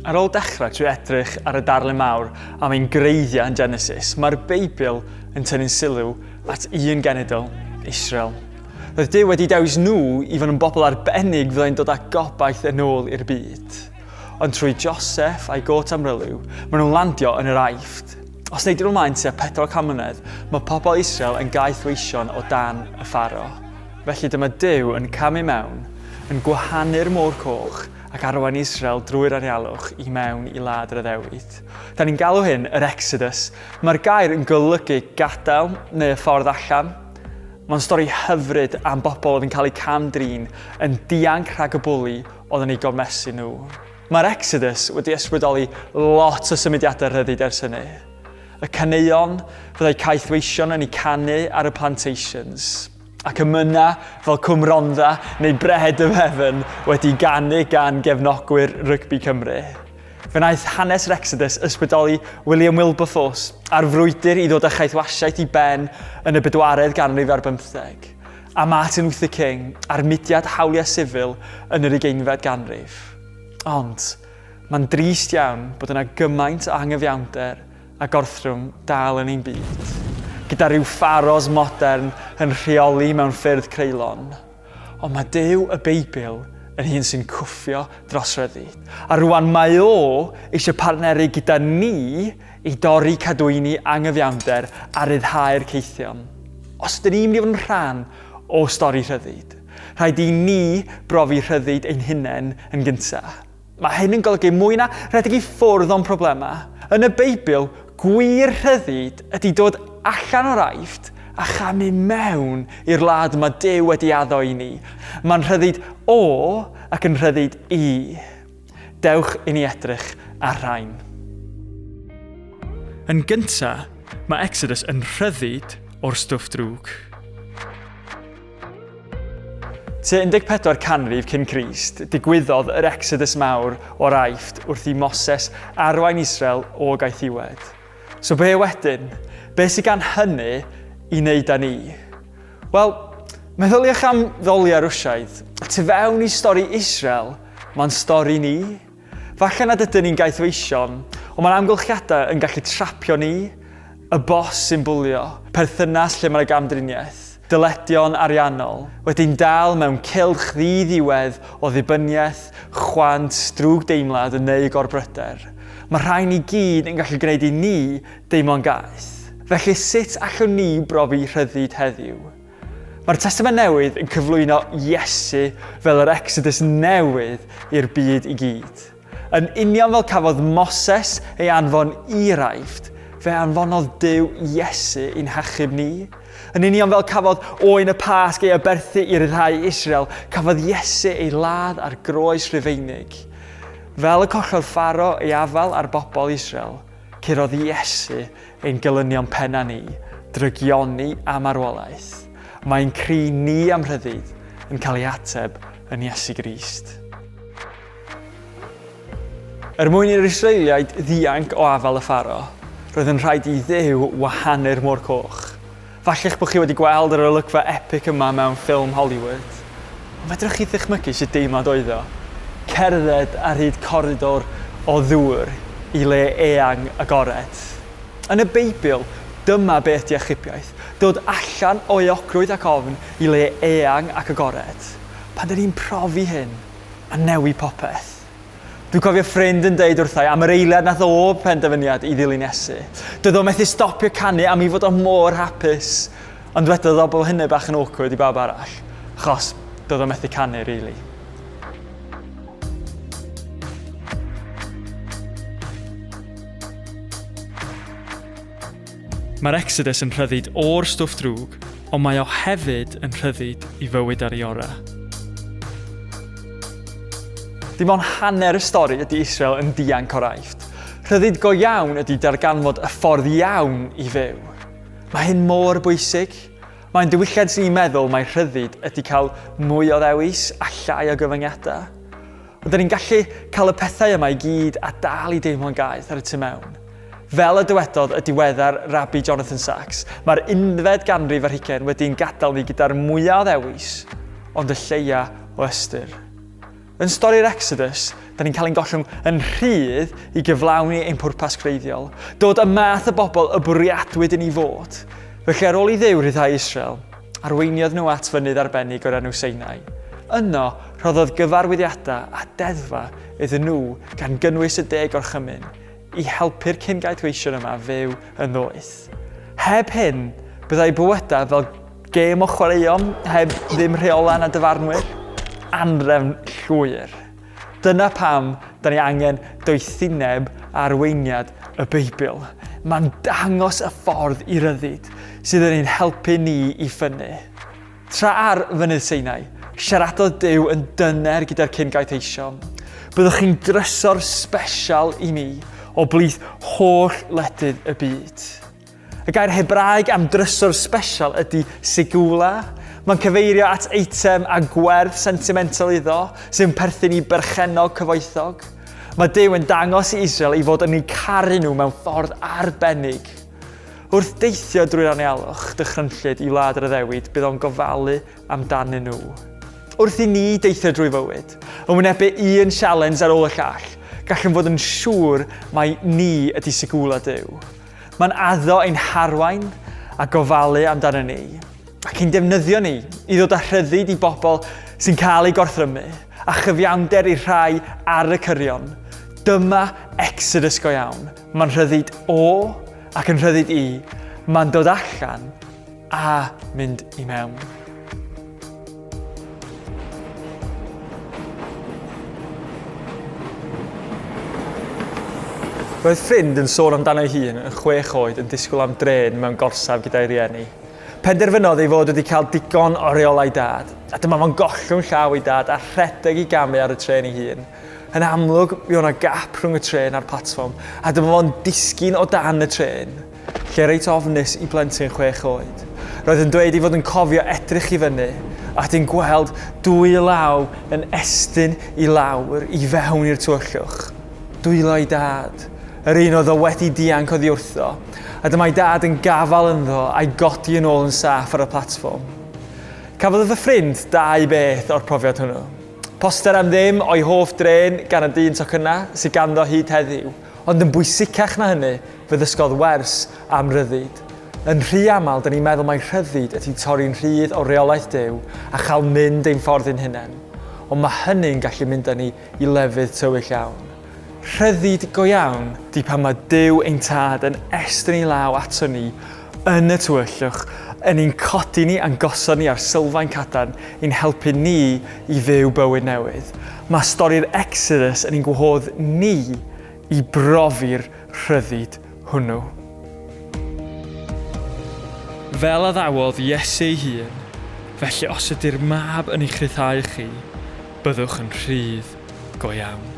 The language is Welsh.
Ar ôl dechrau trwy edrych ar y darlun mawr am ein greiddiau yn Genesis, mae'r Beibl yn tynnu'n sylw at un genedl, Israel. Roedd Duw wedi dewis nhw i fod yn bobl arbennig fyddai'n dod â gobaith yn ôl i'r byd. Ond trwy Joseph a'i got amryliw, maen nhw'n landio yn yr Aifft. Os neud nhw'n ymlaen tua 400 mlynedd, mae pobl Israel yn gaethweision o dan y Pharo. Felly dyma Duw yn camu mewn, yn gwahanu'r Môr Coch ac arwain Israel drwy'r arialwch i mewn i Wlad yr Iddewyd. Da ni'n galw hyn yr Exodus. Mae'r gair yn golygu gadael neu y ffordd allan. Mae'n stori hyfryd am bobl oedd yn cael eu camdrin yn dianc rhag y bwli oedd yn ei gormesu nhw. Mae'r Exodus wedi ysbrydoli lot o symudiadau rhyddid ers hynny. Y caneuon fyddai caethweision yn ei canu ar y plantations, ac y myna fel Cwm Rhondda neu Bred y Fefn wedi ganu gan gefnogwyr rygbi Cymru. Fe wnaeth hanes yr Exodus ysbrydoli William Wilberforce a'r frwydr i ddod â chaethwasiaeth i ben yn y 4edd ganrif ar 15, a Martin Luther King a'r mudiad hawliau sifil yn yr 20fed ganrif. Ond mae'n drist iawn bod yna gymaint o anghyfiawnder a gorthrwm dal yn ein byd, gyda rhyw pharos modern yn rheoli mewn ffyrdd creulon. Ond mae Duw y Beibl yn hun sy'n cwffio dros ryddid. A rwan mae o eisiau partneru gyda ni i dorri cadwyni anghyfiawnder a ryddhau'r ceithion. Os ydyn ni'n mynd i fod yn rhan o stori rhyddid, rhaid i ni brofi rhyddid ein hunain yn gyntaf. Mae hyn yn golygu mwy na rhedeg i ffwrdd o'n problemau. Yn y Beibl, gwir rhyddid ydy dod allan o'r Aifft a chamu mewn i'r wlad mae Duw wedi addo i ni. Mae'n rhyddid o ac yn rhyddid i. Dewch i ni edrych ar rhain. Yn gyntaf, mae Exodus yn rhyddid o'r stwff drwg. Tua 14 canrif cyn Crist, digwyddodd yr Exodus mawr o'r Aifft wrth i Moses arwain Israel o gaethiwed. So be wedyn? Be sydd gan hynny i wneud â ni? Wel, meddyliwch am ddoliau Rwsiaidd. Tu fewn i stori Israel, mae'n stori ni. Falle nad ydyn ni'n gaethweision, ond mae'n amgylchiadau yn gallu trapio ni, y bos sy'n bwlio, perthynas lle mae'r gamdriniaeth, dyledion ariannol, wedi'n dal mewn cylch ddiddiwedd o ddibyniaeth, chwant, drwg deimlad yn neu gorbryder. Mae rhain i gyd yn gallu gwneud i ni deimlo'n gaeth. Felly sut allwn ni brofi rhyddid heddiw? Mae'r Testament Newydd yn cyflwyno Iesu fel yr Exodus newydd i'r byd i gyd. Yn union fel cafodd Moses ei anfon i'r Aifft, fe anfonodd Duw Iesu i'n hachub ni. Yn union fel cafodd Oen y Pasg ei aberthu i ryddhau Israel, cafodd Iesu ei ladd ar groes Rhufeinig. Fel y collodd Pharo ei afal ar bobl Israel, curodd Iesu ein gelynion penna ni, drygioni a marwolaeth. Mae'n cri ni am rhyddid yn cael ei ateb yn Iesu Grist. Mwyn i'r Israeliaid ddianc o afal y Pharo, roedd yn rhaid i Dduw wahanu'r Môr Coch. Falla'ch bod chi wedi gweld yr olygfa epic yma mewn ffilm Hollywood. Ond fedrwch chi ddychmygu sut deimlad oedd o? Cerdded ar hyd coridor o ddŵr i le eang agored. Yn y Beibl, dyma be ydy achubiaeth, dod allan o eogrwydd ac ofn i le eang ac agored. Pan dyn ni'n profi hyn, a newid popeth. Dwi'n cofio ffrind yn deud wrthai am yr eiliad nath o penderfyniad i ddilyn Iesu. Doedd o methu stopio canu am i fod o mor hapus, ond wedodd o bod hynny bach yn awkward i bawb arall, achos doedd o methu canu rili. Mae'r Exodus yn rhyddid o'r stwff drwg, ond mae o hefyd yn rhyddid i fywyd ar ei ora. Dim ond hanner y stori ydy Israel yn dianc o'r Aifft. Rhyddid go iawn ydy darganfod y ffordd iawn i fyw. Mae hyn mor bwysig. Mae'n diwylliant sy'n meddwl mae rhyddid ydy cael mwy o ddewis a llai o gyfyngiadau. Ond dyn ni'n gallu cael y pethau yma i gyd a dal i deimlo'n gaeth ar y tu mewn. Fel y dywedodd y diweddar Rabbi Jonathan Sacks, mae'r 11th ganrif ar 20 wedi'n gadael ni gyda'r mwyaf o ddewis, ond y lleia o ystyr. Yn stori'r Exodus, da ni'n cael ein gollwng yn rhydd i gyflawni ein pwrpas creiddiol. Dod y math y bobl y bwriadwyd i ni fod. Felly ar ôl i Dduw ryddhau Israel, arweiniodd nhw at fynydd arbennig o'r enw Sinai. Yno, rhoddodd gyfarwyddiadau a deddfa iddyn nhw gan gynnwys y 10 gorchymyn i helpu'r cyn-gaethweision yma fyw yn ddoeth. Heb hyn, byddai bywydau fel gêm o chwaraeon heb ddim rheola na dyfarnwyr, anrefn llwyr. Dyna pam da ni angen doethineb a arweiniad y Beibl. Mae'n dangos y ffordd i ryddid sydd yn ein helpu ni i ffynnu. Tra ar fynydd Sinai, siaradodd Duw yn dyner gyda'r cyn-gaethweision. Byddwch chi'n drysor sbesial i mi o blith holl wledydd y byd. Y gair Hebraeg am drysor sbesial ydy sigwla. Mae'n cyfeirio at eitem a gwerth sentimental iddo sy'n perthyn i berchenog cyfoethog. Mae Duw yn dangos i Israel i fod yn ei caru nhw mewn ffordd arbennig. Wrth deithio drwy'r anialwch dychrynllyd i wlad yr Iddewig, bydd o'n gofalu amdanyn nhw. Wrth i ni deithio drwy fywyd, yn wynebu un sialens ar ôl y llall, gallwn fod yn siŵr mai ni ydy sigwla Duw. Mae'n addo ein harwain a gofalu amdano ni, ac ein defnyddio ni i ddod â rhyddid i bobl sy'n cael ei gorthrymu a chyfiawnder i rhai ar y cyrion. Dyma Exodus go iawn. Mae'n rhyddid o ac yn rhyddid i. Mae'n dod allan a mynd i mewn. Roedd ffrind yn sôn amdano ei hun yn 6 oed yn disgwyl am dren mewn gorsaf gyda'i rieni. Penderfynodd ei fod wedi cael digon o reolau dad, a dyma fo'n gollwng llaw ei dad a rhedeg i gamu ar y tren ei hun. Yn amlwg, mi o'na gap rhwng y tren a'r platfform, a dyma fo'n disgyn o dan y tren, lle reit ofnus i blentyn 6 oed. Roedd yn dweud i fod yn cofio edrych i fyny, a ti'n gweld 2 law yn estyn i lawr i fewn i'r tywyllwch. Dwylo ei dad. Yr un oedd o wedi dianc oddi wrtho, a dyma'i dad yn gafal ynddo a'i godi yn ôl yn saff ar y platfform. Cafodd fy ffrind 2 beth o'r profiad hwnnw. Poster am ddim o'i hoff dren gan y dyn tocynna sydd ganddo hyd heddiw, ond yn bwysicach na hynny fe ddysgodd wers am ryddid. Yn rhy aml, da ni'n meddwl mai rhyddid ydy torri'n rhydd o reolaeth Duw a chael mynd ein ffordd ein hunain, ond mae hynny'n gallu mynd â ni i lefydd tywyll iawn. Rhyddid go iawn di pan mae Duw ein tad yn estyn ei law ato ni yn y tywyllwch, yn ein codi ni a'n gosod ni ar sylfaen cadarn i'n helpu ni i fyw bywyd newydd. Mae stori'r Exodus yn ein gwahodd ni i brofi'r rhyddid hwnnw. Fel addawodd Iesu ei hun, felly os ydy'r mab yn eich rhyddhau chi, byddwch yn rhydd go iawn.